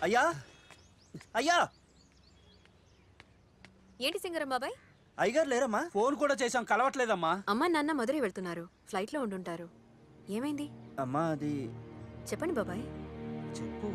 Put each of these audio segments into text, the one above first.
అయ్యా అయ్యా ఏంటి సింగరం బాబాయ్? అయ్యగారు లేరమ్మా? ఫోన్ కూడా చేశాం, కలవట్లేదమ్మా. అమ్మ నాన్న మధురై వెళ్తున్నారు, ఫ్లైట్లో ఉండుంటారు. ఏమైంది? అమ్మా అది చెప్పండి బాబాయ్. చెప్పు.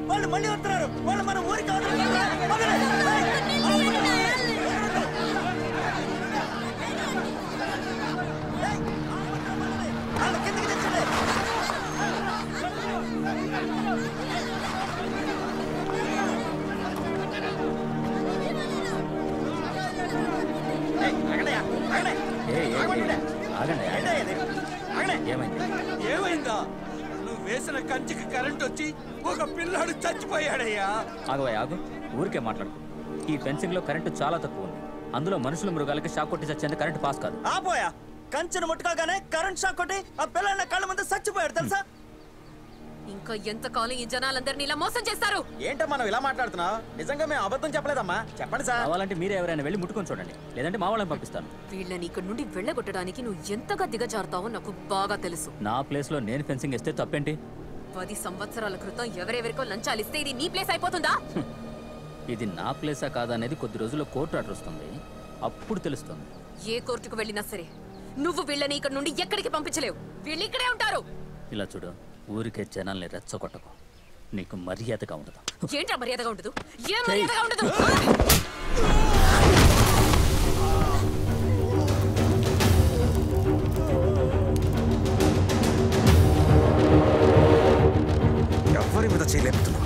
వాళ్ళు మళ్ళీ వస్తున్నారు. వాళ్ళు మన ఊరికి ఏమైందా? నువ్వు వేసిన కంచికి కరెంట్ వచ్చి ఒక పిల్లాడు చచ్చిపోయాడయ్యా. ఆగు, ఊరికే మాట్లాడుకో. ఈ ఫెన్సింగ్ లో కరెంటు చాలా తక్కువ ఉంది. అందులో మనుషుల మృగాలకి షాక్ కొట్టి చచ్చేంత కరెంట్ పాస్ కాదు. ఆపోయా, కంచెను ముట్టుకోగానే కరెంట్ షాక్ కొట్టి ఆ పిల్లల కళ్ళ ముందు చచ్చిపోయాడు తెలుసా? ఇంకా ఎంతకాలం ఈ జనాలందరినీ ఇలా మోసం చేస్తారు? ఏంటో మనం ఇలా మాట్లాడుతున్నావు? నిజంగా మేము అబద్ధం చెప్పలేదమ్మా. చెప్పండి సార్. కావాలంటే మీరే ఎవరైనా వెళ్ళి ముట్టుకొని చూడండి, లేదంటే మా వాళ్ళని పంపిస్తాను. వీళ్ళని ఇక్కడ నుండి వెళ్ళగొట్టడానికి నువ్వు ఎంతగా దిగజారుతావో నాకు బాగా తెలుసు. నా ప్లేస్ లో నేను ఫెన్సింగ్ వేస్తే తప్పేంటి? 10 సంవత్సరాల క్రితం ఎవరెవరికో లంచాలు ఇస్తే ఇది నీ ప్లేస్ అయిపోతుందా? ఇది నా ప్లేసా కాదా అనేది కొద్ది రోజుల్లో కోర్టు ఆర్డర్ వస్తుంది, అప్పుడు తెలుస్తుంది. ఏ కోర్టుకు వెళ్ళినా సరే నువ్వు వీళ్ళని ఇక్కడ నుండి ఎక్కడికి పంపించలేవు. వీళ్ళు ఇక్కడే ఉంటారు. ఇలా చూడు, ఊరికే జనాల్ని రెచ్చగొట్టకు. నీకు మర్యాదగా ఉండదు. ఏంటా మర్యాదగా ఉండదు? ఏ మర్యాదగా ఉండదు? ఎవరి మీద చేయలేపుతున్నావు?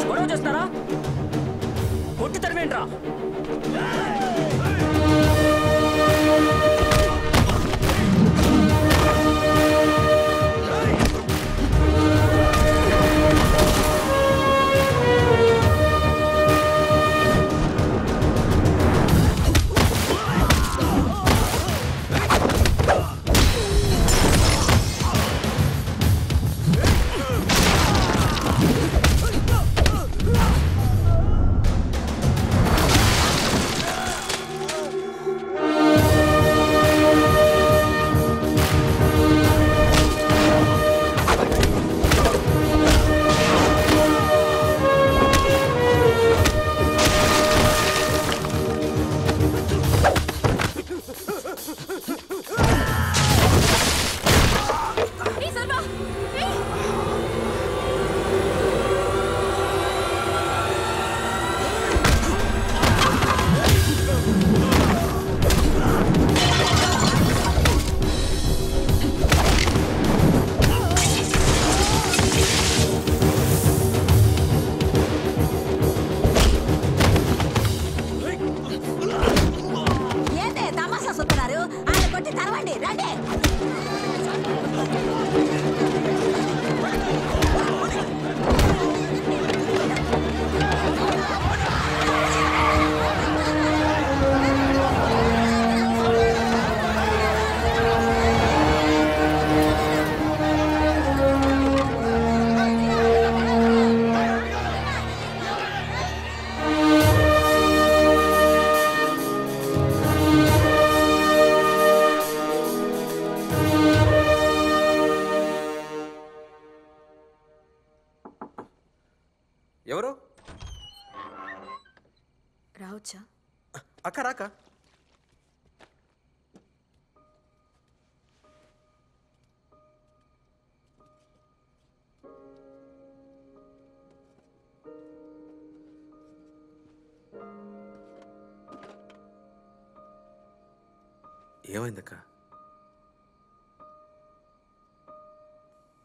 గొడవ చేస్తారా? కొట్టి తరివేంట్రా? ఎవరు? రావచ్చా? అక్క రాక. ఏమైందక్క?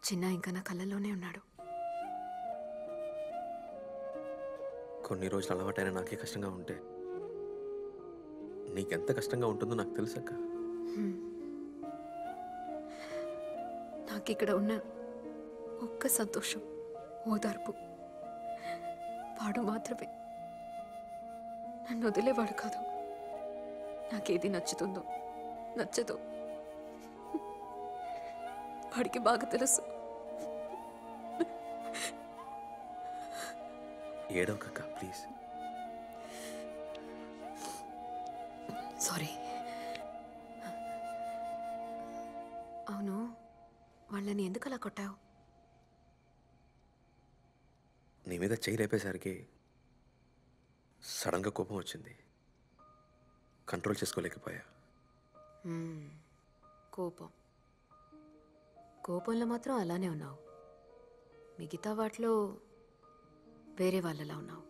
చిన్న ఇంకా నా కళ్ళల్లోనే ఉన్నాడు. కొన్ని రోజులు అలవాటైనా నాకే కష్టంగా ఉంటే నీకెంత కష్టంగా ఉంటుందో నాకు తెలుసక్క. నాకిక్కడ ఉన్న ఒక్క సంతోషం, ఓదార్పు వాడు మాత్రమే. నన్ను వదిలేవాడు కాదు. నాకేది నచ్చుతుందో నచ్చదో వాడికి బాగా తెలుసు. ఏడవకక్క ప్లీజ్. సారీ. అవును, వాళ్ళని ఎందుకు అలా కొట్టావు? నీ మీద చెయ్యి లేపేసరికి సడన్గా కోపం వచ్చింది. కంట్రోల్ చేసుకోలేకపోయా. కోపంలో మాత్రం అలానే ఉన్నావు. మిగతా వాటిలో వేరే వాళ్ళలా ఉన్నావు.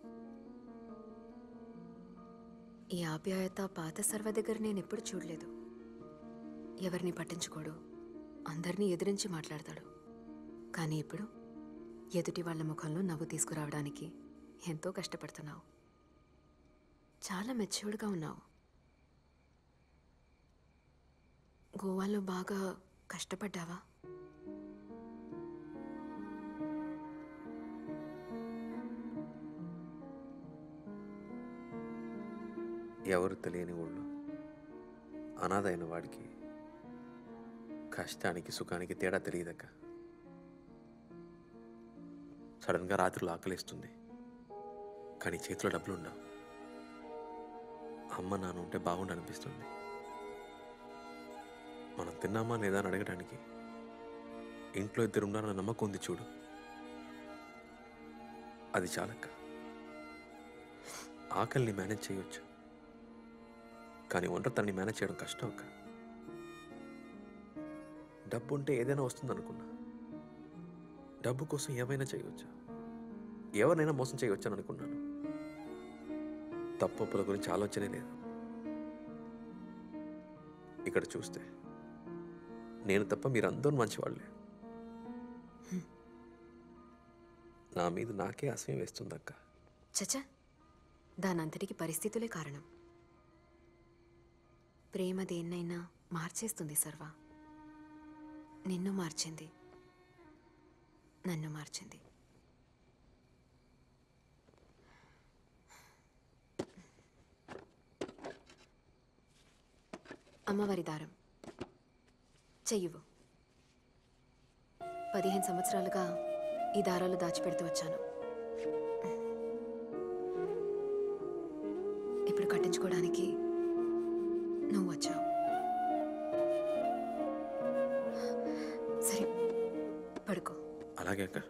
ఈ ఆప్యాయత పాత సర్వ దగ్గర నేను ఎప్పుడు చూడలేదు. ఎవరిని పట్టించుకోడు, అందరినీ ఎదిరించి మాట్లాడతాడు. కానీ ఇప్పుడు ఎదుటి వాళ్ళ ముఖంలో నవ్వు తీసుకురావడానికి ఎంతో కష్టపడుతున్నావు. చాలా మెచ్యూర్డ్గా ఉన్నావు. గోవాలో బాగా కష్టపడ్డావా? ఎవరు తెలియని ఊళ్ళో అనాథైన వాడికి కష్టానికి సుఖానికి తేడా తెలియదక్క. సడన్గా రాత్రులు ఆకలిస్తుంది, కానీ చేతిలో డబ్బులు ఉండవు. అమ్మ నాన్న ఉంటే బాగుండనిపిస్తుంది. మనం తిన్నామా లేదా అని అడగడానికి ఇంట్లో ఇద్దరు ఉన్నారన్న నమ్మకం ఉంది చూడు, అది చాలక్క. ఆకలిని మేనేజ్ చేయొచ్చు, కానీ ఒంటరితనాన్ని మేనేజ్ చేయడం కష్టం అక్క. డబ్బు ఉంటే ఏదైనా వస్తుంది అనుకున్నా. డబ్బు కోసం ఏమైనా చేయవచ్చు, ఎవరినైనా మోసం చేయవచ్చు అని అనుకున్నాను. తప్పుల గురించి ఆలోచనే లేదు. ఇక్కడ చూస్తే నేను తప్ప మీరందరూ మంచివాళ్ళే. నా మీద నాకే అసహ్యం వేస్తుందక్క. చచ్చా, దానంతటికి పరిస్థితులే కారణం. ప్రేమ దేన్నైనా మార్చేస్తుంది సర్వ. నిన్ను మార్చింది, నన్ను మార్చింది. అమ్మవారి దారం చెయ్యవు. 15 సంవత్సరాలుగా ఈ దారాలు దాచిపెడుతూ వచ్చాను. ఇప్పుడు కట్టించుకోవడానికి నువ్వు వచ్చావు. సరే, పడుకో. అలాగే అక్క.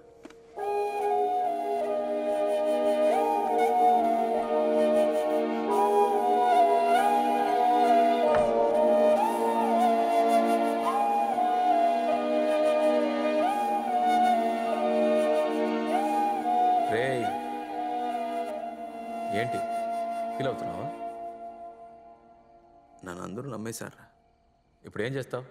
ఏంటి ఫీల్ అవుతున్నావా? నన్ను అందరూ నమ్మేశారా? ఇప్పుడు ఏం చేస్తావు?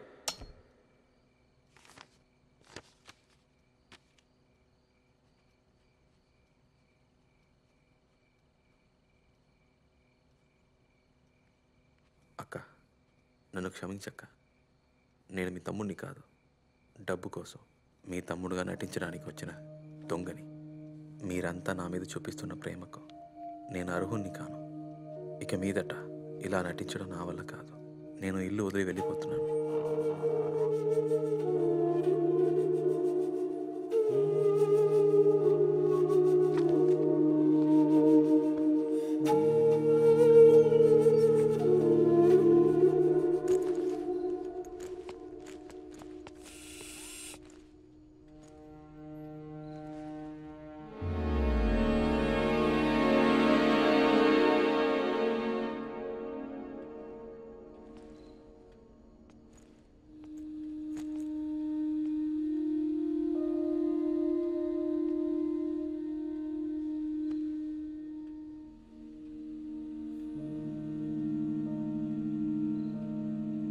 అక్క, నన్ను క్షమించక్క. నేను మీ తమ్ముడిని కాదు, డబ్బు కోసం మీ తమ్ముడుగా నటించడానికి వచ్చిన దొంగని. మీరంతా నా మీద చూపిస్తున్న ప్రేమకు నేను అర్హుణ్ణి కాను. ఇక మీదట ఇలా నటించడం నా వల్ల కాదు. నేను ఇల్లు వదిలి వెళ్ళిపోతున్నాను.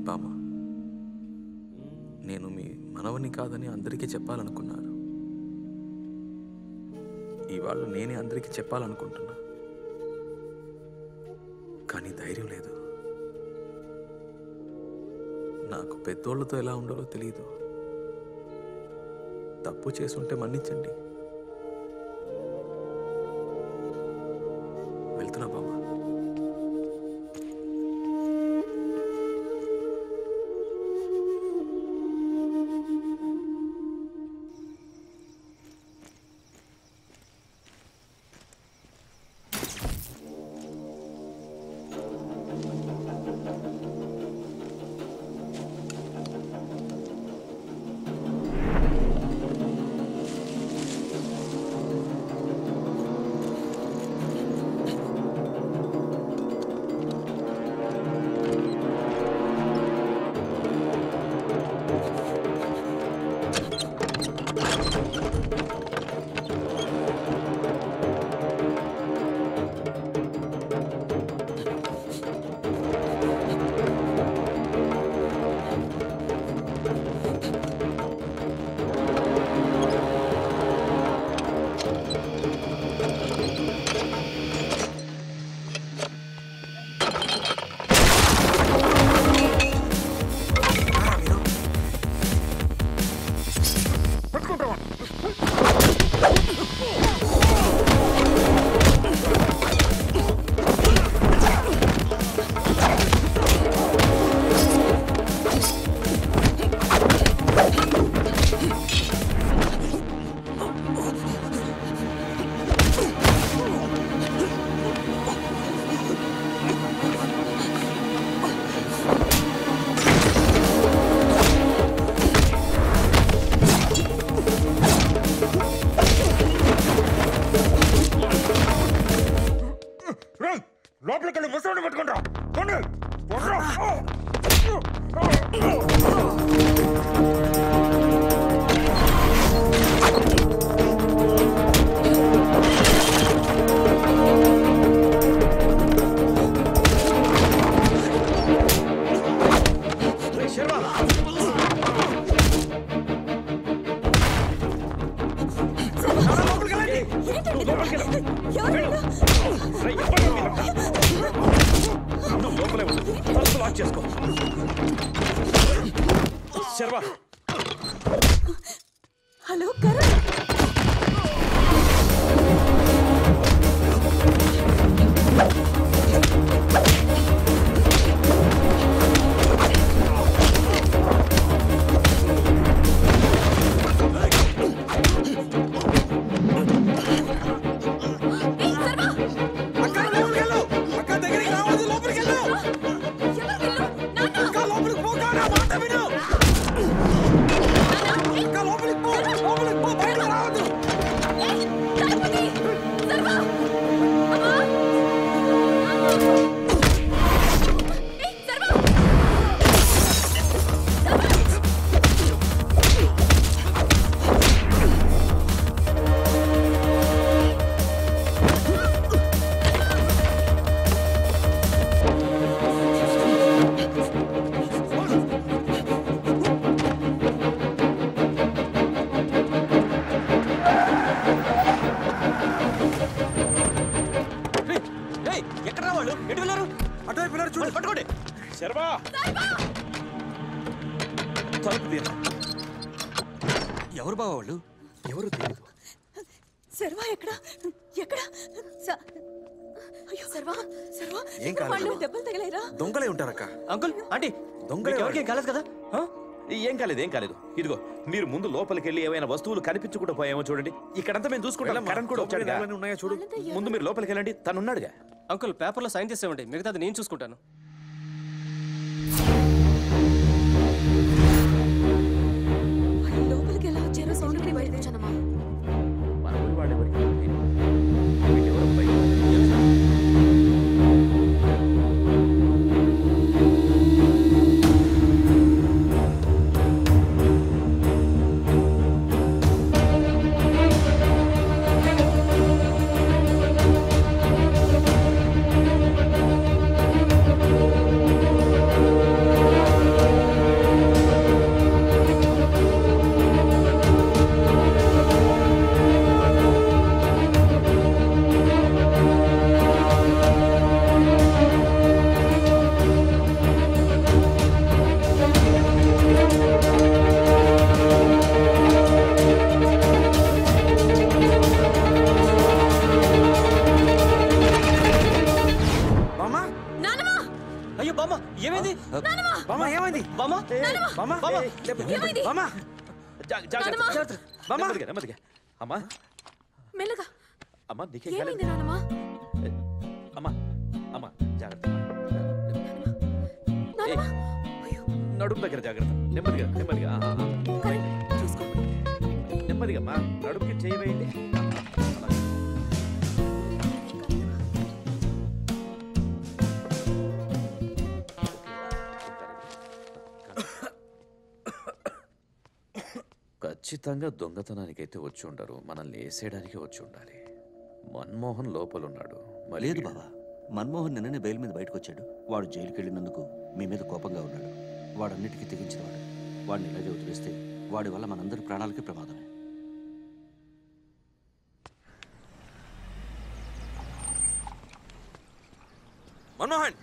బామ్మ, నేను మీ మనవని కాదని అందరికీ చెప్పాలనుకున్నారు. ఇవాళ నేనే అందరికీ చెప్పాలనుకుంటున్నా, కానీ ధైర్యం లేదు. నాకు పెద్దోళ్లతో ఎలా ఉండాలో తెలియదు. తప్పు చేసుంటే మన్నించండి. వెళ్తున్నా బామ్మ. లోపలికి ముసలి పట్టుకుంటా. లోపలే ఉంది, తలుపు లాక్ చేసుకో. శర్వా, హలో కరణ్. ఎవరు బావ వాళ్ళు? ఎవరు తెలియదు. సర్వా ఎక్కడ ఎక్కడ? అయ్యో సర్వా, సర్వా ఏం కాలేదు. వాళ్ళు దెబ్బలు తగిలేరా? దొంగలే ఉంటారక్క. అంకుల్, ఆంటీ, దొంగలే. ఎవరికేం కాలేదు కదా? ఏం కాలేదు, ఏం కాలేదు. ఇదిగో మీరు ముందు లోపలికి వెళ్ళి ఏమైనా వస్తువులు కనిపించకుండా పోయామో చూడండి. ఇక్కడంతా మేము చూసుకుంటాం. కరణ్ కూడా వచ్చాడు. ఉన్నాయా చూడు. ముందు మీరు లోపలికి వెళ్ళండి, తను ఉన్నాడుగా. అంకుల్, పేపర్లో సైన్ చేసేవండి, మిగతాది నేను చూసుకుంటాను. లోపలికి ఎలా వచ్చారో సౌండ్ కి బయటకు వచ్చానమ్మా. బామ్మ ఏమైంది? బామ్మ బామ్మ బామ్మ జాగ్రత్త నెమ్మదిగా అమ్మా మెల్లగా. అమ్మా నీకే ఏమైంది నానమ్మ? అమ్మా జాగ్రత్త నడుము దగ్గర జాగ్రత్త నెమ్మదిగా నెమ్మదిగా అమ్మా నడుముకి చేయి వేయండి. ఖచ్చితంగా దొంగతనానికైతే వచ్చి ఉండరు, మనల్ని వేసేయడానికి వచ్చి ఉండాలి. మన్మోహన్ లోపలున్నాడు. లేదు బావా, మన్మోహన్ నిన్ననే బెయిల్ మీద బయటకు వచ్చాడు. వాడు జైలుకి వెళ్ళినందుకు మీ మీద కోపంగా ఉన్నాడు. వాడన్నిటికీ తెగించినవాడు. వాడిని ఇలాగే వదిలేస్తే వాడి వల్ల మనందరి ప్రాణాలకి ప్రమాదమే. మన్మోహన్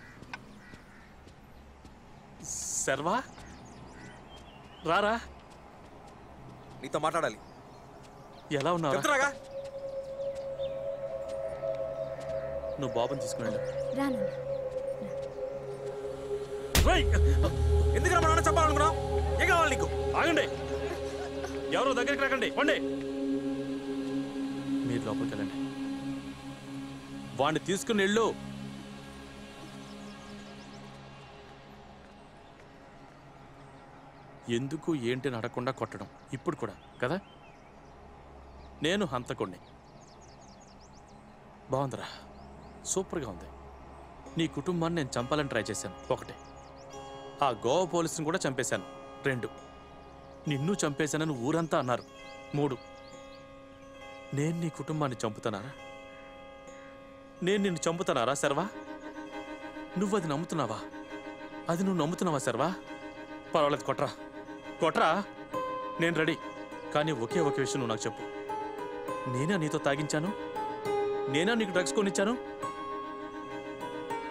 సర్వా రారా, నీతో మాట్లాడాలి. ఎలా ఉన్నావు? చెప్తున్నాగా. నువ్వు బాబుని తీసుకున్నాడు. ఎందుకు మా నాన్న చెప్పాలనుకున్నావు? ఏం కావాలి నీకు? ఆగండి, ఎవరో దగ్గరికి రాకండి. వండి, మీరు లోపలికి వెళ్ళండి. వాడిని తీసుకుని వెళ్ళు. ఎందుకు ఏంటి నడకుండా కొట్టడం ఇప్పుడు కూడా కదా? నేను హంతకుణ్ణి. బాగుందిరా, సూపర్గా ఉంది. నీ కుటుంబాన్ని నేను చంపాలని ట్రై చేశాను, 1. ఆ గోవా పోలీసుని కూడా చంపేశాను, 2. నిన్ను చంపేశానని ఊరంతా అన్నారు, 3. నేను నీ కుటుంబాన్ని చంపుతున్నారా? నేను నిన్ను చంపుతున్నారా సర్వా? నువ్వు అది నమ్ముతున్నావా? అది నువ్వు నమ్ముతున్నావా సర్వా? పర్వాలేదు, కొట్రా, నేను రెడీ. కానీ ఒకే ఒక విషయం నువ్వు నాకు చెప్పు. నేనా నీతో తాగించాను? నేనా నీకు డ్రగ్స్ కొనిచ్చాను?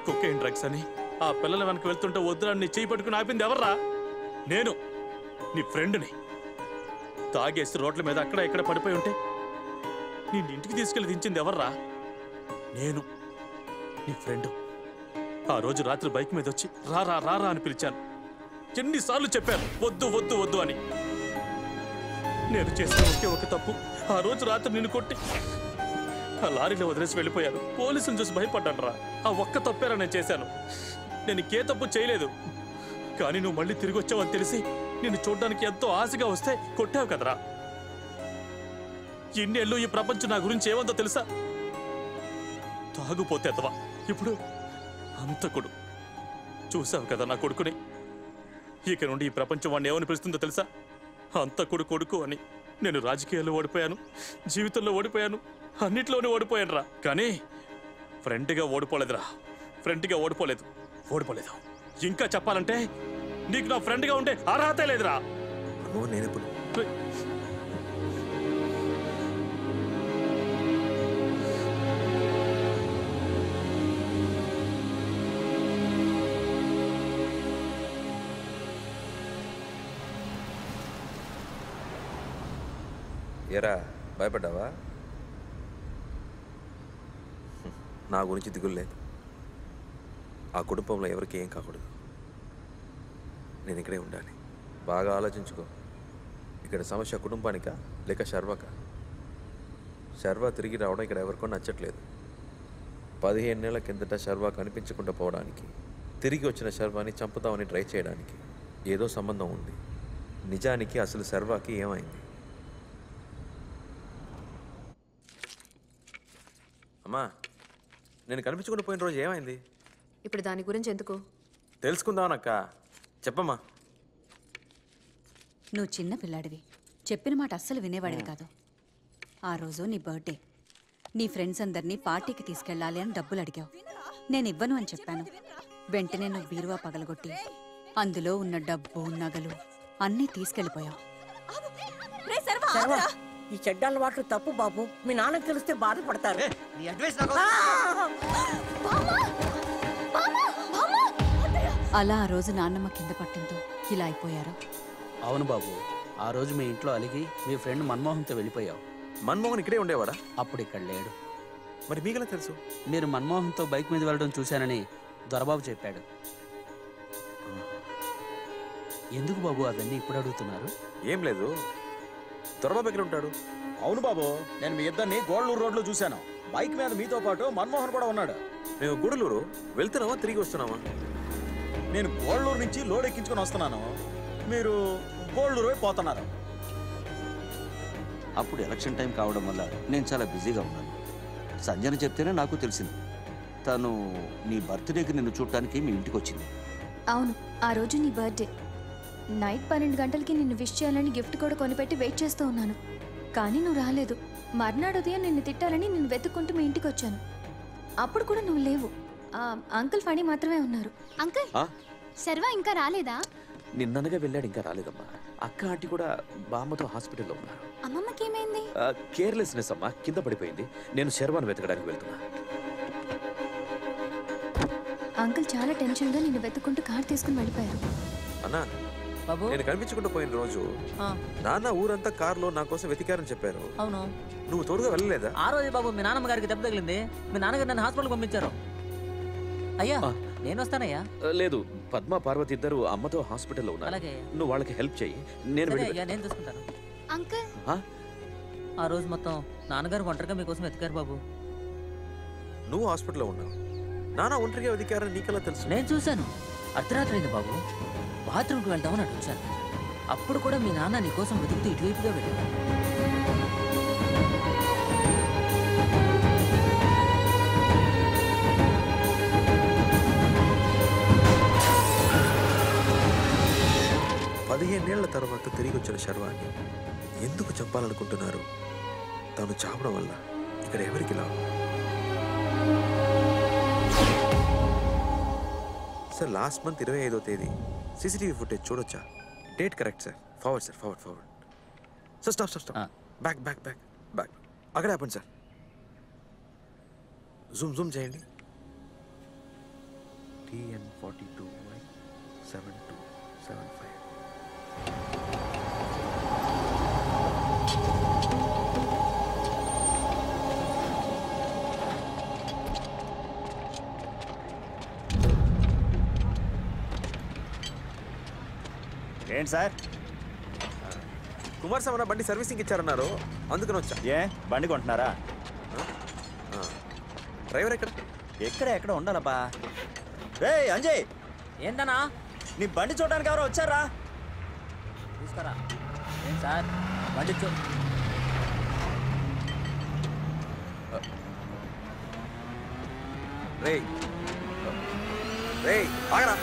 కొకేన్ డ్రగ్స్ అని ఆ పిల్లల వెనక వెళ్తుంటే వద్దురా నీ చేయి పట్టుకుని ఆపింది ఎవర్రా? నేను, నీ ఫ్రెండ్ని. తాగేసి రోడ్ల మీద అక్కడ ఇక్కడ పడిపోయి ఉంటే నేను ఇంటికి తీసుకెళ్లి దించింది ఎవర్రా? నేను, నీ ఫ్రెండ్. ఆ రోజు రాత్రి బైక్ మీద వచ్చి రారా అని పిలిచాను. ఎన్నిసార్లు చెప్పాను వద్దు అని. నేను చేసిన ఒకే ఒక తప్పు, ఆ రోజు రాత్రి నిన్ను కొట్టి ఆ లారీలో వదిలేసి వెళ్ళిపోయాను. పోలీసులు చూసి భయపడ్డాను రా. ఆ ఒక్క తప్పేరా నేను చేశాను. నేను ఇంకే తప్పు చేయలేదు. కానీ నువ్వు మళ్ళీ తిరిగి వచ్చావని తెలిసి నిన్ను చూడ్డానికి ఎంతో ఆశగా వస్తే కొట్టావు కదరా. ఇన్నేళ్ళు ఈ ప్రపంచం నా గురించి ఏమందో తెలుసా? తాగుపోతే అతవా, ఇప్పుడు హంతకుడు. చూసావు కదా నా కొడుకుని. ఇక నుండి ఈ ప్రపంచం వాడిని ఏమని పిలుస్తుందో తెలుసా? హంతకుడు కొడుకు అని. నేను రాజకీయాల్లో ఓడిపోయాను, జీవితంలో ఓడిపోయాను, అన్నిట్లోనే ఓడిపోయాను రా. కానీ ఫ్రెండ్గా ఓడిపోలేదు. ఇంకా చెప్పాలంటే నీకు నా ఫ్రెండ్గా ఉండే అర్హతే లేదురా. నేనెప్పుడు ఏరా భయపడ్డావా? నా గురించి దిగులు లేదు. ఆ కుటుంబంలో ఎవరికి ఏం కాకూడదు. నేను ఇక్కడే ఉండాలి. బాగా ఆలోచించుకో. ఇక్కడ సమస్య కుటుంబానికా లేక శర్వకా? శర్వ తిరిగి రావడం ఇక్కడ ఎవరికో నచ్చట్లేదు. 15 ఏళ్ల కిందట శర్వ కనిపించకుండా పోవడానికి, తిరిగి వచ్చిన శర్వాని చంపుతామని ట్రై చేయడానికి ఏదో సంబంధం ఉంది. నిజానికి అసలు శర్వాకి ఏమైంది? అమ్మా, నేను కనిపించకుండా పోయిన రోజు ఏమైంది? ఇప్పుడు దాని గురించి ఎందుకు? తెలుసుకుందామనక్క, చెప్పమ్మా. నువ్వు చిన్న పిల్లాడివి, చెప్పిన మాట అస్సలు వినేవాడివి కాదు. ఆ రోజు నీ బర్త్డే. నీ ఫ్రెండ్స్ అందరినీ పార్టీకి తీసుకెళ్ళాలి అని డబ్బులు అడిగావు. నేను ఇవ్వను అని చెప్పాను. వెంటనే నువ్వు బీరువా పగలగొట్టి అందులో ఉన్న డబ్బు, నగలు అన్నీ తీసుకెళ్ళిపోయావు. ఈ చెడ్డ అలవాట్లు తప్పు బాబు. మీ నాన్నకు తెలిస్తే బాధపడతారు. అలా ఆ రోజు నాన్నమ్మ కింద పట్టంతో ఇలా అయిపోయారు. అవును బాబు, ఆ రోజు మీ ఇంట్లో అలిగి మీ ఫ్రెండ్ మన్మోహన్తో వెళ్ళిపోయావు. మన్మోహన్ ఇక్కడే ఉండేవాడా? అప్పుడు ఇక్కడ లేడు. మరి మీకెలా తెలుసు? మీరు మన్మోహన్తో బైక్ మీద వెళ్ళడం చూశానని దొరబాబు చెప్పాడు. ఎందుకు బాబు అవన్నీ ఇప్పుడు అడుగుతున్నారు? ఏం లేదు, దొరబాబు ఎక్కడ ఉంటాడు? అవును బాబు, నేను మీ ఇద్దరిని గోళ్ళూరు రోడ్లో చూశాను. బైక్ మీద మీతో పాటు మన్మోహన్ కూడా ఉన్నాడు. మేము గూడలూరు వెళ్తున్నావా, తిరిగి వస్తున్నావా? నేను గోళ్ళూరు నుంచి లోడ్ ఎక్కించుకొని వస్తున్నాను, మీరు గోళ్ళూరు వైపు పోతున్నారు. అప్పుడు ఎలక్షన్ టైం కావడం వల్ల నేను చాలా బిజీగా ఉన్నాను. సంజన చెప్తేనే నాకు తెలిసింది. తను నీ బర్త్డేకి నిన్ను చూడటానికి మీ ఇంటికి వచ్చింది. అవును, ఆ రోజు నీ బర్త్డే. నైట్ 12 గంటలకి నిన్ను విష్ చేయాలని గిఫ్ట్ కూడా కొనిపెట్టి వెయిట్ చేస్తూ ఉన్నాను, కానీ నువ్వు రాలేదు. మర్నాడు ఉదయం నిన్ను తిట్టాలని నిన్ను వెతుక్కుంటూ మీ ఇంటికి వచ్చాను. అప్పుడు కూడా నువ్వు లేవు. అంకుల్ ఫణి మాత్రమే ఉన్నారు. అంకుల్, శర్వా ఇంకా రాలేదా? నిన్ననగా వెళ్ళాడు, ఇంకా రాలేదమ్మా. అక్క ఆంటీ కూడా బామ్మతో హాస్పిటల్లో ఉన్నారు. అమ్మమ్మకి ఏమైంది? కేర్లెస్నెస్ అమ్మా, కింద పడిపోయింది. నేను శర్వాను వెతకడానికి వెళ్తున్నా. అంకుల్ చాలా టెన్షన్గా నిన్ను వెతుక్కుంటూ కార్ తీసుకుని వెళ్ళిపోయారు. అన్నా, నేను కనిపించకుండా పోయిన రోజు నాన్న ఊరంతా కార్లో నా కోసం వెతికారని చెప్పారు. అవును. నువ్వు తోడుగా వెళ్ళలేదా? ఆ రోజు బాబు మీ నాన్నమ్మ గారికి దెబ్బ తగిలింది. మీ నాన్నగారు నన్ను హాస్పిటల్ పంపించారు. అయ్యా నేను వస్తానయ్యా. లేదు, పద్మ పార్వతి ఇద్దరు అమ్మతో హాస్పిటల్లో ఉన్నారు. అలాగే. నువ్వు వాళ్ళకి హెల్ప్ చెయ్యి, నేను నేను చూసుకుంటాను. అంకుల్, ఆ రోజు మొత్తం నాన్నగారు ఒంటరిగా మీకోసం వెతికారు బాబు. నువ్వు హాస్పిటల్లో ఉన్నావు, నాన్న ఒంటరిగా వెతికారని నీకెలా తెలుసు? నేను చూశాను. అర్ధరాత్రి అయింది బాబు, బాత్రూమ్కి వెళ్దామని అటు వచ్చాను. అప్పుడు కూడా మీ నాన్న నీ కోసం వెతుకుతూ ఇటువైపుగా వెళ్ళాడు. పదిహేనేళ్ల తర్వాత తిరిగి వచ్చిన శర్వాన్ని ఎందుకు చంపాలనుకుంటున్నారు? తాను చావడం వల్ల ఇక్కడ ఎవరికి లాభం? సార్, లాస్ట్ మంత్ 25వ తేదీ సీసీటీవీ ఫుటేజ్ చూడొచ్చా? Date correct sir. Forward sir, forward. Sir stop. Back. అక్కడే ఆపండి సార్. జూమ్ చేయండి. TN42Y 7275. ఏంటి సార్? కుమార్ సార్ బండి సర్వీసింగ్ ఇచ్చారన్నారు, అందుకని వచ్చా. ఏ బండి కొంటున్నారా? డ్రైవర్ ఎక్కడ ఉండాలబ్బా. రే అంజయ్, ఏంటన్నా? నీ బండి చూడడానికి ఎవరో వచ్చారా? తీసుకురా. ఏం సార్, బండి రే ఆగరా.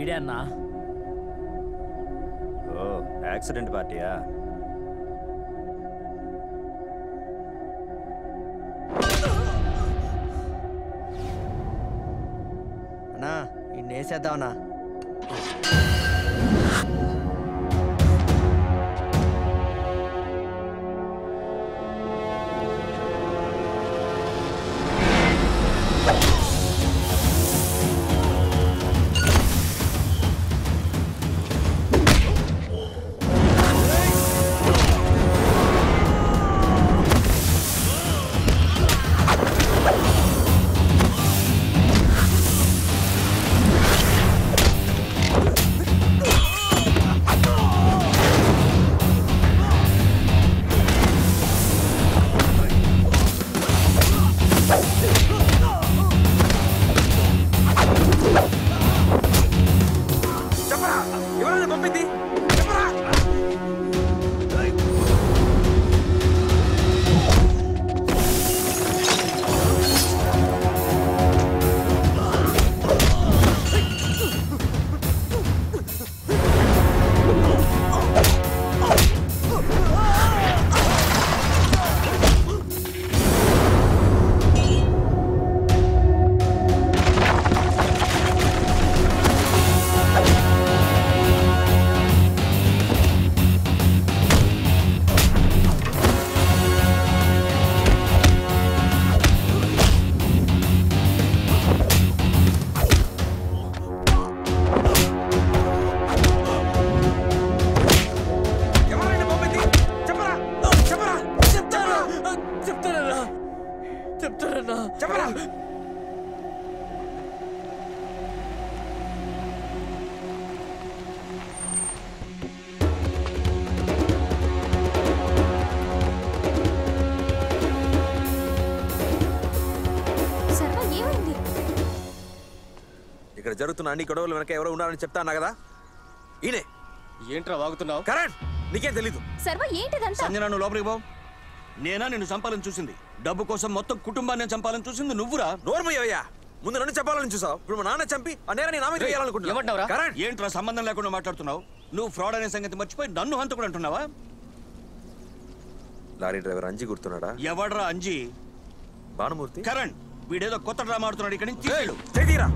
ఈడే అన్నా. ఓ, యాక్సిడెంట్ పార్టీయా? అన్నా, ఇన్నేసేద్దామన్నా. జరుగుతున్న అన్ని గొడవలు వెనక ఎవరో ఉన్నారని చెప్తా అన్నా కదా ఈయనే. ఏంట్రా వాగుతున్నావు? కరణ్ నీకేం తెలీదు. సర్వ ఏంటిదంతా? సంజన నువ్వు లోపలికి పో. నేనా నిన్ను చంపాలని చూసింది? డబ్బు కోసం మొత్తం కుటుంబాన్ని చంపాలని చూసింది నువ్వురా. నోర్మయ్యా, ముందు నన్ను చంపాలని చూసావు, ఇప్పుడు మా నాన్న చంపి ఆ నేరాన్ని నా మీద వేయాలనుకుంటున్నావు. కరణ్ ఏంట్రా సంబంధం లేకుండా మాట్లాడుతున్నావు? నువ్వు ఫ్రాడ్ అనే సంగతి మర్చిపోయి నన్ను హంతకుడు అంటున్నావా? లారీ డ్రైవర్ అంజి గుర్తున్నాడా? ఎవడ్రా అంజి? భానుమూర్తి. కరణ్ వీడేదో కొత్త డ్రామా ఆడుతున్నాడు. ఇక్కడి నుంచి తీసుకెళ్ళు. చేతీరా.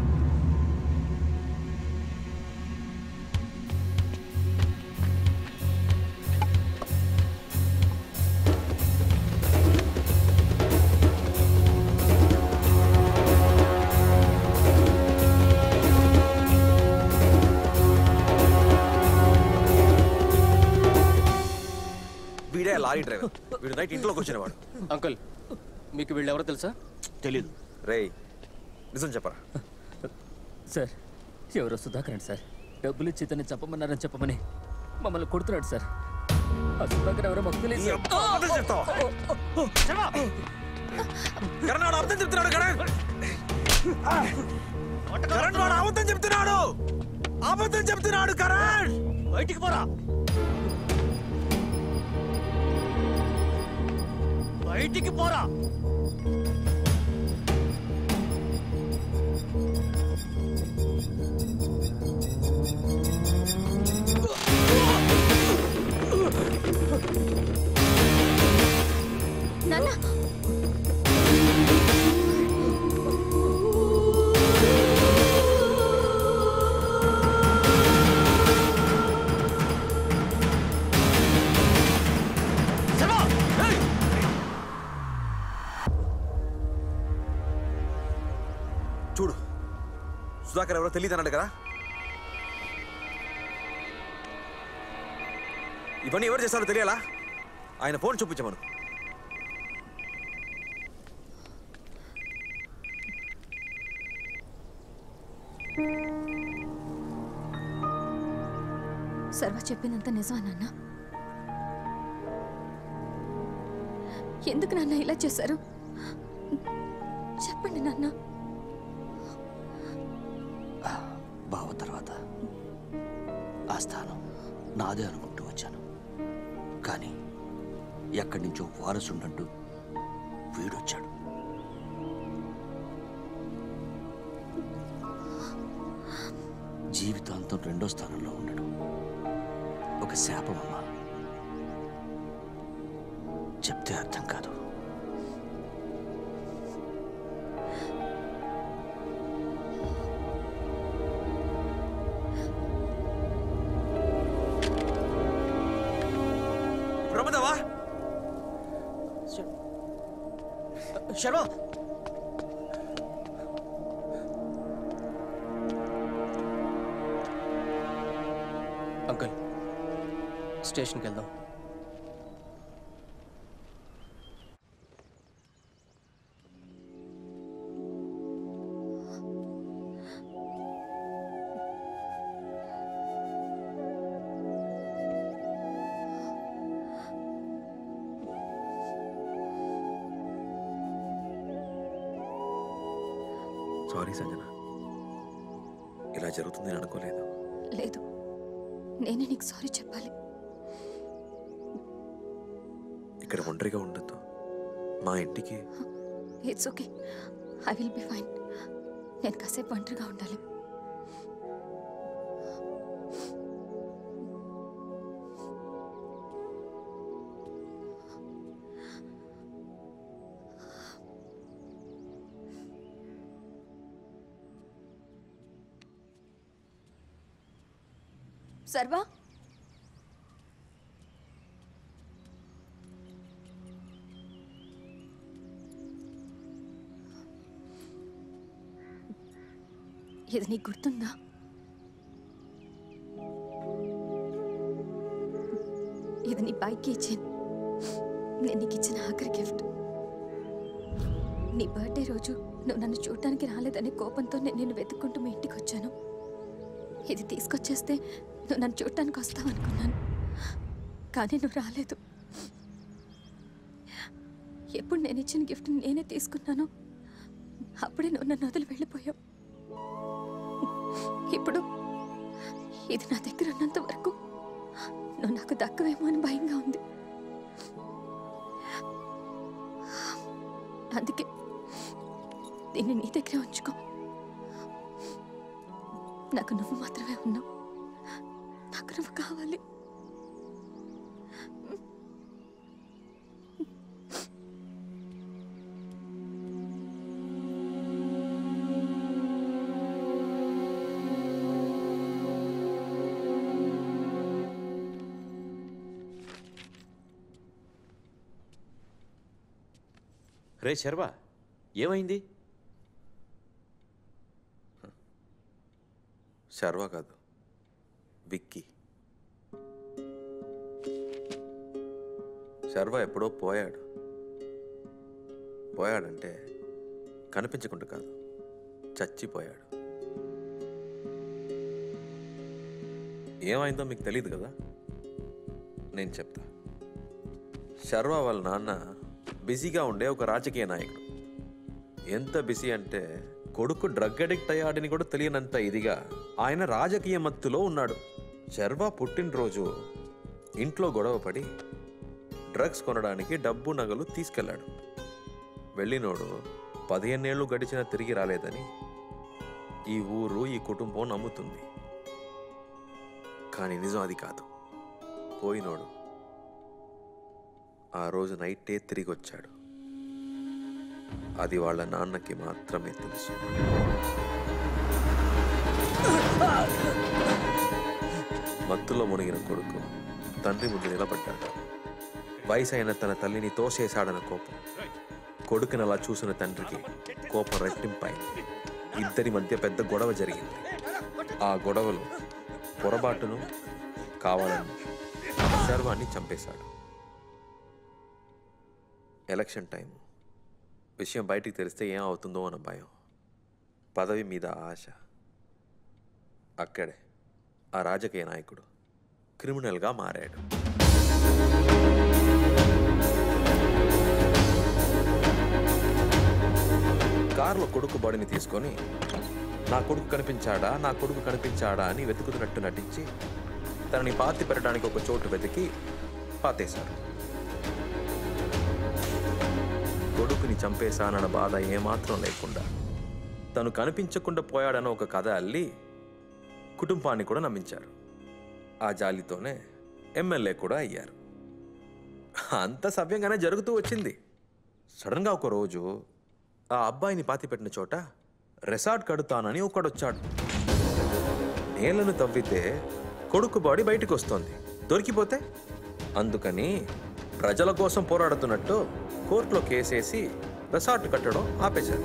వీడే లారీ డ్రైవర్. వీడు నైట్ ఇంట్లోకి వచ్చినవాడు. అంకుల్ మీకు వీళ్ళెవరో తెలుసా? తెలీదు. రేయ్ నిజం చెప్పరా? సార్ ఎవరో సుధాకర్ అండి సార్. డబ్బులు ఇచ్చి ఇతన్ని చెప్పమన్నారని చెప్పమని మమ్మల్ని కొడుతున్నాడు సార్. ఆ సుధాకర్ ఎవరో మాకు తెలియదు. కరణ్ అబద్ధం చెప్తున్నాడు. కరణ్ వాడు అబద్ధం చెప్తున్నాడు. అబద్ధం చెప్తున్నాడు. కరణ్ బయటికి పోరా. బయటికి పోరా. నాన్న చూడు, సుధాకర్ ఎవరో తెలియదు అన్నాడు కదా. ఇవన్నీ ఎవరు చేస్తారో తెలియాలా? ఆయన ఫోన్ చూపించమను. సర్వ చెప్పినంత నిజమా నాన్న? ఎందుకు నాన్న ఇలా చేశారు? చెప్పండి నాన్న. బావ తర్వాత ఆ స్థానం నాదే అనుకుంటూ వచ్చాను. కానీ ఎక్కడి నుంచో వారసుండంటూ వీడొచ్చాడు. జీవితాంతం రెండో స్థానంలో ఉండడం ఒక శాపం అమ్మా. చెప్తే అర్థం కాదు. ప్రమదవా శర్మ అంకుల్ స్టేషన్కి వెళ్దాం. సారీ సంజన, ఇలా జరుగుతుంది అనుకోలేదు. లేదు, నేనే నీకు సారీ చెప్పాలి. ఇక్కడ ఒంటరిగా ఉండొద్దు. మా ఇంటికి. It's okay, I will be fine. నేను కాసేపు ఒంటరిగా ఉండాలి. సర్వా, ఇది నీకు గుర్తుందా? ఇది నీ బైక్ ఇచ్చాను. నేను నీకు ఇచ్చిన ఆఖరి గిఫ్ట్. నీ బర్త్డే రోజు నువ్వు నన్ను చూడటానికి రాలేదనే కోపంతో నేను నిన్ను వెతుక్కుంటూ మీ ఇంటికి వచ్చాను. ఇది తీసుకొచ్చేస్తే నువ్వు నన్ను చూడటానికి వస్తావనుకున్నాను, కానీ నువ్వు రాలేదు. ఎప్పుడు నేను ఇచ్చిన గిఫ్ట్ నేనే తీసుకున్నాను, అప్పుడే నువ్వు నన్ను వదిలి వెళ్ళిపోయావు. ఇప్పుడు ఇది నా దగ్గర ఉన్నంత వరకు నువ్వు నాకు దక్కవేమో అని భయంగా ఉంది. అందుకే దీన్ని నీ దగ్గరే ఉంచుకో. నాకు నువ్వు మాత్రమే ఉన్నావు. నాకు నువ్వు కావాలి. రే శర్వా, ఏమైంది? శర్వా కాదు, విక్కీ. శర్వా ఎప్పుడో పోయాడంటే కనిపించకుండా కాదు, చచ్చిపోయాడు. ఏమైందో మీకు తెలియదు కదా, నేను చెప్తా. శర్వా వాళ్ళ నాన్న బిజీగా ఉండే ఒక రాజకీయ నాయకుడు. ఎంత బిజీ అంటే కొడుకు డ్రగ్ అడిక్ట్ అయ్యాడని కూడా తెలియనంత ఇదిగా ఆయన రాజకీయ మత్తులో ఉన్నాడు. శర్వా పుట్టినరోజు ఇంట్లో గొడవపడి డ్రగ్స్ కొనడానికి డబ్బు నగలు తీసుకెళ్లాడు. వెళ్ళినోడు 15 ఏళ్ళు గడిచినా తిరిగి రాలేదని ఈ ఊరు, ఈ కుటుంబం నమ్ముతుంది. కానీ నిజం అది కాదు. పోయినోడు ఆ రోజు నైటే తిరిగి వచ్చాడు. అది వాళ్ళ నాన్నకి మాత్రమే తెలుసు. మత్తులో మునిగిన కొడుకు తండ్రి ముందు నిలబడ్డాడు. వయసైన తన తల్లిని తోసేశాడన్న కోపం కొడుకుని అలా చూసిన తండ్రికి కోపం రెట్టింపైంది. ఇద్దరి మధ్య పెద్ద గొడవ జరిగింది. ఆ గొడవలు పొరపాటును కావాలని శర్వాన్ని చంపేశాడు. ఎలక్షన్ టైం, విషయం బయటికి తెలిస్తే ఏం అవుతుందో అన్న భయం, పదవి మీద ఆశ. అక్కడే ఆ రాజకీయ నాయకుడు క్రిమినల్గా మారాడు. కారులో కొడుకు బాడీని తీసుకొని నా కొడుకు కనిపించాడా అని వెతుకుతున్నట్టు నటించి తనని పాతి పెట్టడానికి ఒక చోటు వెతికి పాతేశారు. కొడుకుని చంపేశానన్న బాధ ఏమాత్రం లేకుండా తను కనిపించకుండా పోయాడన్న ఒక కథ అల్లి కుటుంబాన్ని కూడా నమ్మించారు. ఆ జాలితోనే ఎమ్మెల్యే కూడా అయ్యారు. అంత సవ్యంగానే జరుగుతూ వచ్చింది. సడన్గా ఒక రోజు ఆ అబ్బాయిని పాతిపెట్టిన చోట రిసార్ట్ కడుతానని ఒకడొచ్చాడు. నేలను తవ్వితే కొడుకు బాడీ బయటకు వస్తోంది, దొరికిపోతే అందుకని ప్రజల కోసం పోరాడుతున్నట్టు కోర్టులో కేసేసి రిసార్ట్ కట్టడం ఆపేశారు.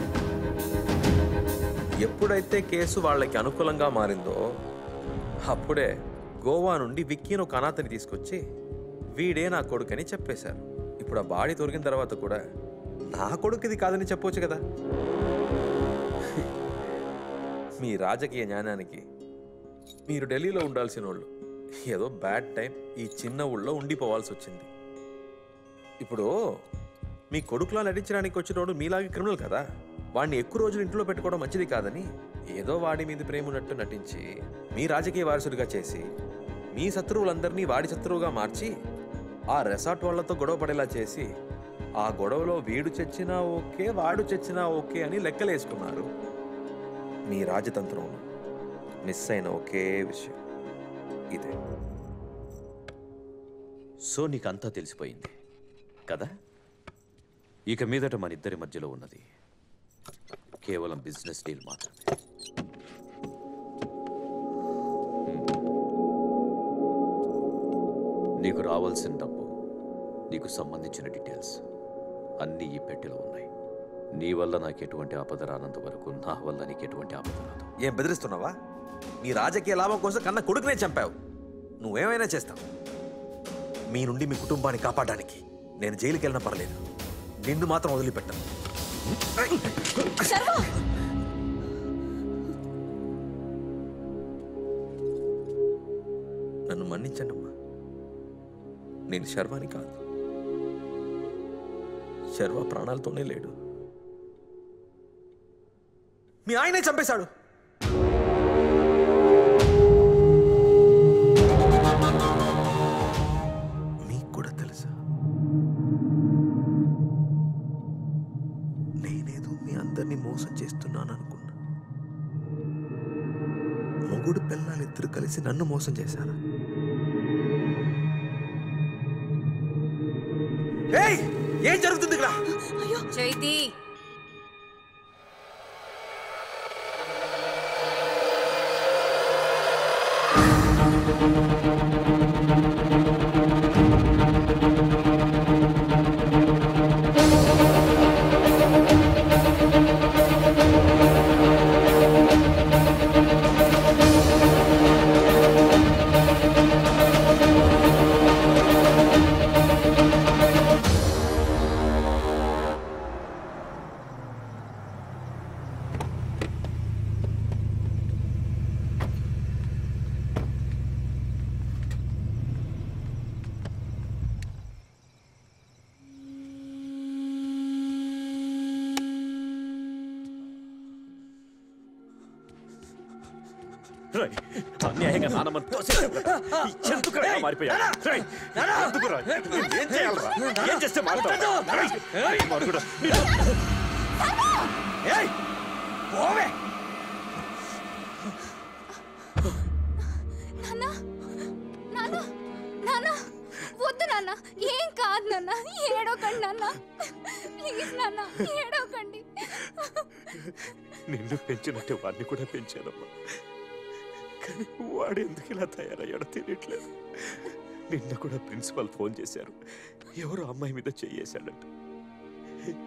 ఎప్పుడైతే కేసు వాళ్ళకి అనుకూలంగా మారిందో అప్పుడే గోవా నుండి విక్కీని ఒక అనాథని తీసుకొచ్చి వీడే నా కొడుకని చెప్పేశారు. ఇప్పుడు ఆ బాడీ దొరికిన తర్వాత కూడా నా కొడుకు ఇది కాదని చెప్పొచ్చు కదా. మీ రాజకీయ జ్ఞానానికి మీరు ఢిల్లీలో ఉండాల్సిన వాళ్ళు ఏదో బ్యాడ్ టైం ఈ చిన్న ఊళ్ళో ఉండిపోవాల్సి వచ్చింది. ఇప్పుడు మీ కొడుకులా నటించడానికి వచ్చినోడు మీలాగే క్రిమినల్ కదా, వాడిని ఎక్కువ రోజులు ఇంట్లో పెట్టుకోవడం మంచిది కాదని ఏదో వాడి మీద ప్రేమ ఉన్నట్టు నటించి మీ రాజకీయ వారసుడిగా చేసి మీ శత్రువులందరినీ వాడి శత్రువుగా మార్చి ఆ రిసార్ట్ వాళ్ళతో గొడవ పడేలా చేసి ఆ గొడవలో వీడు చచ్చినా ఓకే వాడు చచ్చినా ఓకే అని లెక్కలేసుకున్నారు. మీ రాజతంత్రంలో మిస్ అయిన ఒకే విషయం ఇదే. సో నీకంతా తెలిసిపోయింది కదా. ఇక మీదట మన ఇద్దరి మధ్యలో ఉన్నది కేవలం బిజినెస్ డీల్ మాత్రమే. నీకు రావాల్సిన డబ్బు, నీకు సంబంధించిన డీటెయిల్స్ అన్నీ ఈ పెట్టెలో ఉన్నాయి. నీ వల్ల నాకు ఎటువంటి ఆపద రానంత వరకు నా వల్ల నీకు ఎటువంటి ఆపద రాదు. ఏం బెదిరిస్తున్నావా? నీ రాజకీయ లాభం కోసం కన్నా కొడుకునే చంపావు. నువ్వేమైనా చేస్తావు. మీ నుండి మీ కుటుంబాన్ని కాపాడడానికి నేను జైలుకి వెళ్ళినా పర్లేదు, నిన్ను మాత్రం వదిలిపెట్టను. నన్ను మన్నించండి అమ్మా. నేను శర్వాని కాదు. శర్వా ప్రాణాలతోనే లేడు. మీ ఆయనే చంపేశాడు. ఉన్నాను అనుకున్నా. మొగుడు పిల్లలిద్దరు కలిసి నన్ను మోసం చేశారా? ఏం జరుగుతుంది ఇక్కడ? చైతి, అన్యాయంగా నానమ్మని తోసేసావు కదా. ఎందుకురా ఇలా మారిపోయావు? ఎందుకురా? ఏం చేయాలరా? ఏం చేస్తే మారుతావు? మరుగుడు. వద్దు నాన్న, ఏం కాదు నాన్న, ఏడవకండి నాన్న, ప్లీజ్ నాన్న, ఏడవకండి. నిన్ను పెంచినట్టే వాడిని కూడా పెంచానమ్మా. కానీ వాడు ఎందుకు ఇలా తయారయ్యాడో తెలియట్లేదు. నిన్న కూడా ప్రిన్సిపల్ ఫోన్ చేశారు, ఎవరో అమ్మాయి మీద చెయ్యేశాడంట.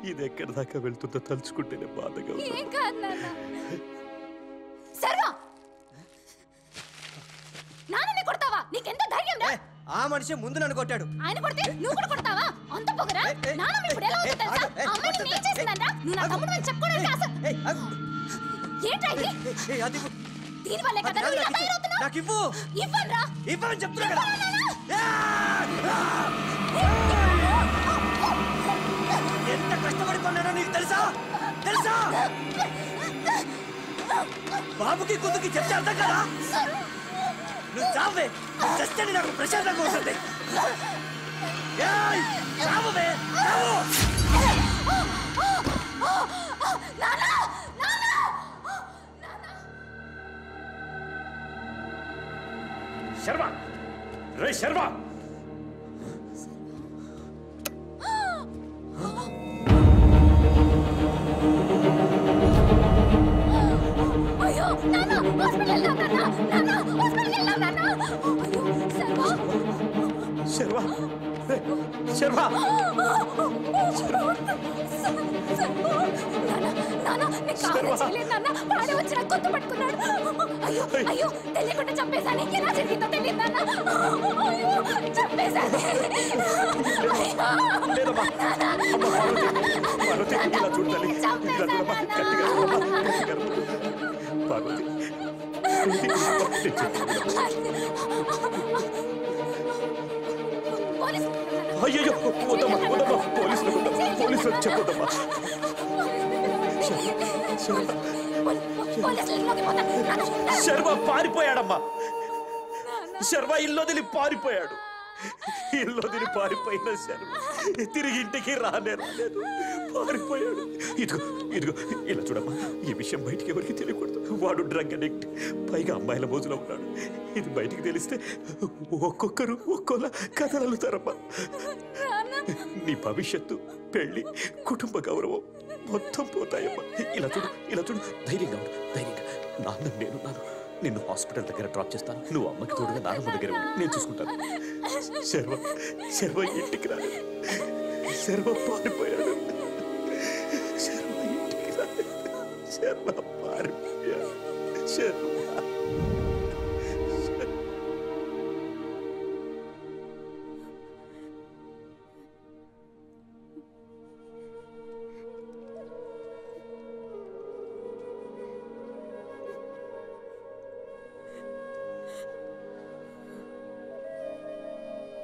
ఇది ఎక్కడి దాకా వెళ్తుందో తలుచుకుంటేనే బాధగా ఉంది. ఏం కాదు నాన్న. సర్వా, నాన్నని కొడతావా? నీకెంత ధైర్యం రా? ఆ మనిషి ముందు నన్ను కొట్టాడు. ఆయన కొడితే నువ్వు కూడా కొడతావా? అంత పొగరా? నాన్న ఇప్పుడు ఎలా ఉందో తెలుసా? అమ్మని నేను చేసిందంట. నువ్వు నా తమ్ముడు అని చెప్పుకోవడానికి ఏంట్రా ఇది? దీని వల్లే కదా నువ్వు ఇలా తయారవుతున్నావు. నాకు ఇవ్వు. ఇవ్వనురా. ఇవ్వని చెప్తున్నా కదా. ఎంత కష్టపడి కొన్నానో నీకు తెలుసా? తెలుసా? బాబుకి కూతుకి చెప్తే అర్థం కదా. నువ్వు చావే, చస్తే నాకు ప్రశాంతంగా ఉంటుంది. చావే, చావు. శర్మ, రే శర్మ, అయ్యో నాన్న, హాస్పిటల్ లో నాన్న, నాన్న హాస్పిటల్ లో నాన్న. అయ్యో సర్వా, శర్మ, శర్మ, నాన్న నేను కాదు చేయలేదు నాన్న, వాడే వచ్చి నాకు గొంతు పట్టుకున్నాడు. అయ్యో అయ్యో, తెలియకుండా చంపేశాను. ఎలా జరిగిందో తెలియదు నాన్న. అయ్యో చంపేశాను. అయ్యో వద్దమ్మా, వద్దమ్మా, పోలీసులు చెప్పొద్దమ్మా. శర్మ పారిపోయాడమ్మా. శర్మ ఇల్లు పారిపోయాడు. ఇల్లు పారిపోయిన శర్మ తిరిగి ఇంటికి రాలేదు, పారిపోయాడు. ఇదిగో ఇదిగో ఇలా చూడమ్మా, ఈ విషయం బయటికి ఎవరికి తెలియకూడదు. వాడు డ్రగ్ అడిక్ట్, పైగా అమ్మాయిల మోజులో ఉన్నాడు. ఇది బయటికి తెలిస్తే ఒక్కొక్కరు ఒక్కోలా కథలు అల్లుతారమ్మా. నీ భవిష్యత్తు, పెళ్లి, కుటుంబ గౌరవం మొత్తం పోతాయమ్మా. ఇలా చూడు, ధైర్యంగా ఉండు, ధైర్యంగా. నాన్న నేనున్నాను, నిన్ను హాస్పిటల్ దగ్గర డ్రాప్ చేస్తాను. నువ్వు అమ్మకి తోడుగా నాన్నమ్మ దగ్గర ఉండు, నేను చూసుకుంటాను. శర్వ ఇంటికి రాలేదు, శర్వ పారిపోయాడు. శర్వ ఇంటికి రాలేదు, శర్వ పారిపోయాడు. శర్వ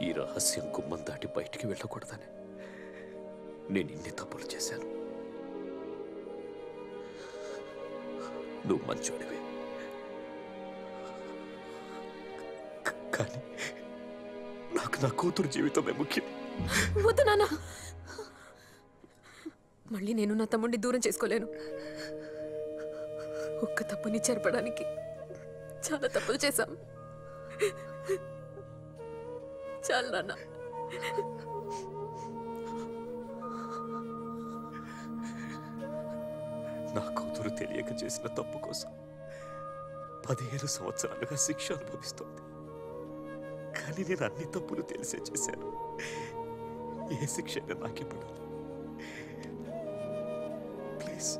ఈ రహస్యం గుమ్మం దాటి బయటికి వెళ్ళకూడదని నేను ఇన్ని తప్పులు చేశాను. నువ్వు మంచోడివే, కానీ నాకు నా కూతురు జీవితమే ముఖ్యం. వద్దు నాన్న, మళ్ళీ నేను నా తమ్ముడిని దూరం చేసుకోలేను. ఒక్క తప్పుని చెరపడానికి చాలా తప్పులు చేశాం. చాలు నాన్న. నా కూతురు తెలియక చేసిన తప్పు కోసం 15 సంవత్సరాలుగా శిక్ష అనుభవిస్తోంది. కానీ నేను అన్ని తప్పులు తెలిసే చేశాను. ఏ శిక్ష నాకే పడదు. Please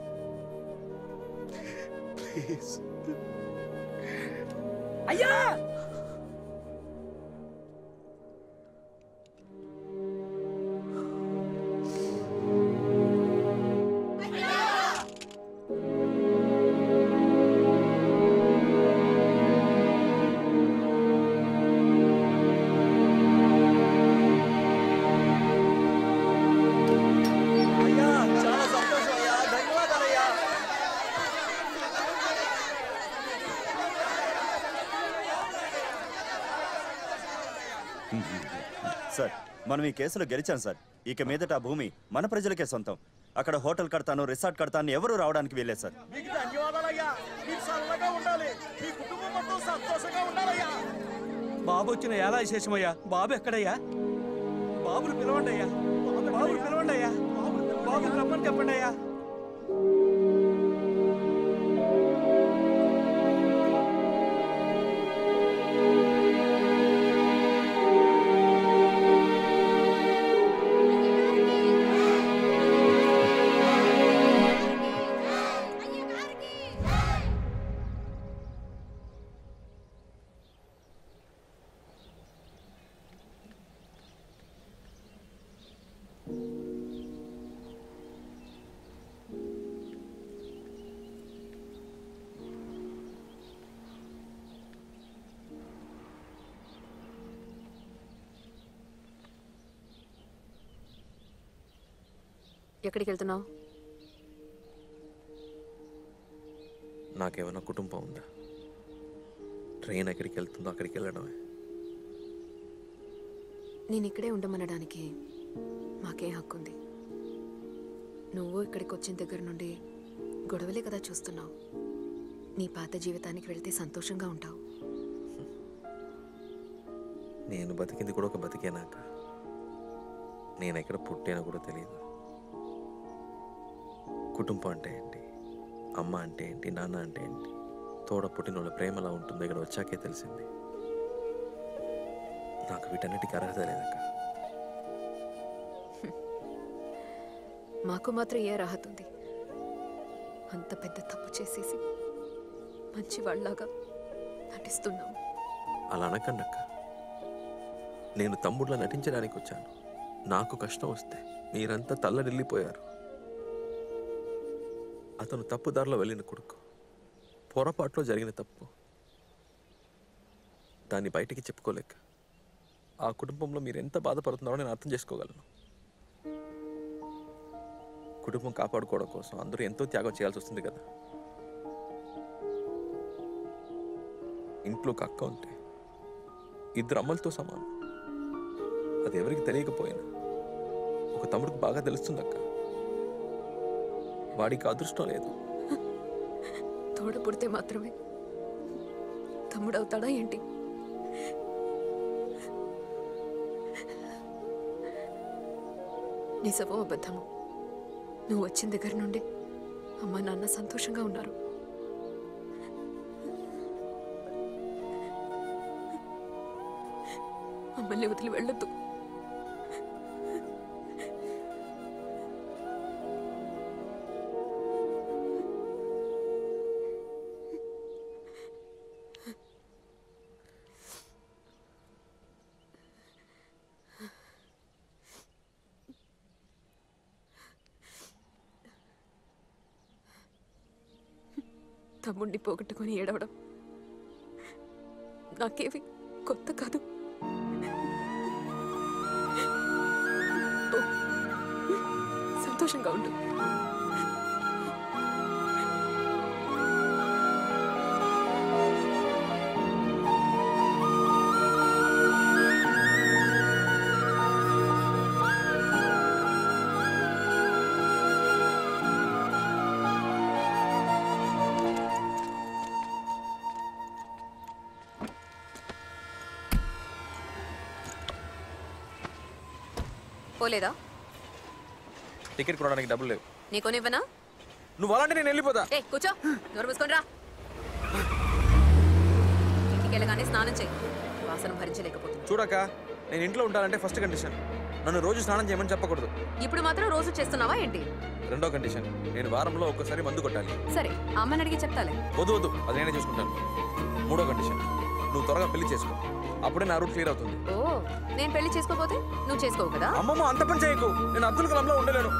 please. అయ్యా సార్, మనం ఈ కేసులో గెలిచాం సార్. ఇక మీదట ఆ భూమి మన ప్రజలకే సొంతం. అక్కడ హోటల్ కడతాను, రిసార్ట్ కడతాను ఎవరు రావడానికి వెళ్ళలేదు సార్. మీకు ధన్యవాదాలయ్యా. మీరు చల్లగా ఉండాలి. మీ కుటుంబం మొత్తం సంతోషంగా ఉండాలయ్యా. బాబు వచ్చిన ఎలా విశేషమయ్యా? బాబు ఎక్కడయ్యా? బాబుని పిలవండి అయ్యా. బాబుని పిలవండి అయ్యా. బాబుని రమ్మని చెప్పండి అయ్యా. ఎక్కడికి వెళ్తున్నావు? నాకేమైనా కుటుంబం ఉందా? ట్రైన్ ఎక్కడికి వెళ్తుందో అక్కడికి వెళ్ళడమే. నేను ఇక్కడే ఉండమనడానికి మాకే హక్కు ఉంది. నువ్వు ఇక్కడికి వచ్చిన దగ్గర నుండి గొడవలే కదా చూస్తున్నావు. నీ పాత జీవితానికి వెళ్తే సంతోషంగా ఉంటావు. నేను బతికింది కూడా ఒక బతికేనాక. నేను ఎక్కడ పుట్టానో కూడా తెలియదు. కుటుంబం అంటే ఏంటి, అమ్మ అంటే ఏంటి, నాన్న అంటే ఏంటి, తోడ పుట్టిన వాళ్ళ ప్రేమ ఎలా ఉంటుందో ఇక్కడ వచ్చాకే తెలిసింది. నాకు వీటన్నిటికీ అర్హత లేదక్క. మాకు మాత్రం ఏ అర్హత ఉంది? అంత పెద్ద తప్పు చేసేసి మంచి వాళ్ళలాగా నటిస్తున్నాం. అలా అనకండి అక్క. నేను తమ్ముళ్ళ నటించడానికి వచ్చాను. నాకు కష్టం వస్తే మీరంతా తల్లడిల్లిపోయారు. అతను తప్పుదారిలో వెళ్ళిన కొడుకు, పొరపాట్లో జరిగిన తప్పు, దాన్ని బయటికి చెప్పుకోలేక ఆ కుటుంబంలో మీరు ఎంత బాధపడుతున్నారో నేను అర్థం చేసుకోగలను. కుటుంబం కాపాడుకోవడం కోసం అందరూ ఎంతో త్యాగం చేయాల్సి వస్తుంది కదా. ఇంట్లో ఒక అక్క ఉంటే 2 అమ్మలతో సమానం. అది ఎవరికి తెలియకపోయినా ఒక తమ్ముడికి బాగా తెలుస్తుంది అక్క. వాడికి అదృష్టం లేదు. తోడ పుడితే మాత్రమే తమ్ముడవుతాడా ఏంటి? నిజమో అబద్ధమో, నువ్వు వచ్చిన దగ్గర నుండి అమ్మ నాన్న సంతోషంగా ఉన్నారు. మమ్మల్ని వదిలి వెళ్ళొద్దు. తమ్ముడిని పోగొట్టుకొని ఏడవడం నాకేవి కొత్త కాదు. సంతోషంగా ఉండు. పోలేదా? టికెట్ కొనడానికి డబ్బులు లేవు. నీ కొనివ్వనా? నువ్వు అలాంటి నేను వెళ్ళిపోతా. ఏ కూర్చో, నోరు మూసుకొని రా. ఇంటికి వెళ్ళగానే స్నానం చెయ్యి, వాసన భరించలేకపోతున్నా. చూడక్క, నేను ఇంట్లో ఉంటానంటే ఫస్ట్ కండిషన్ నన్ను రోజు స్నానం చేయమని చెప్పకూడదు. ఇప్పుడు మాత్రం రోజు చేస్తున్నావా ఏంటి? రెండో కండిషన్ నేను వారంలో ఒక్కసారి మందు కొట్టాలి. సరే, అమ్మని అడిగి చెప్తాలే. వద్దు వద్దు, అది నేనే చూసుకుంటాను. మూడో కండిషన్ నువ్వు త్వరగా పెళ్లి చేసుకో, అప్పుడే నా రూట్ క్లియర్ అవుతుంది. ఓ, నేను పెళ్లి చేసుకోకపోతే నువ్వు చేసుకోవు కదా? అమ్మమ్మ అంత పని చేయకు, నేను అబ్దుల్ కలాంలో ఉండలేను.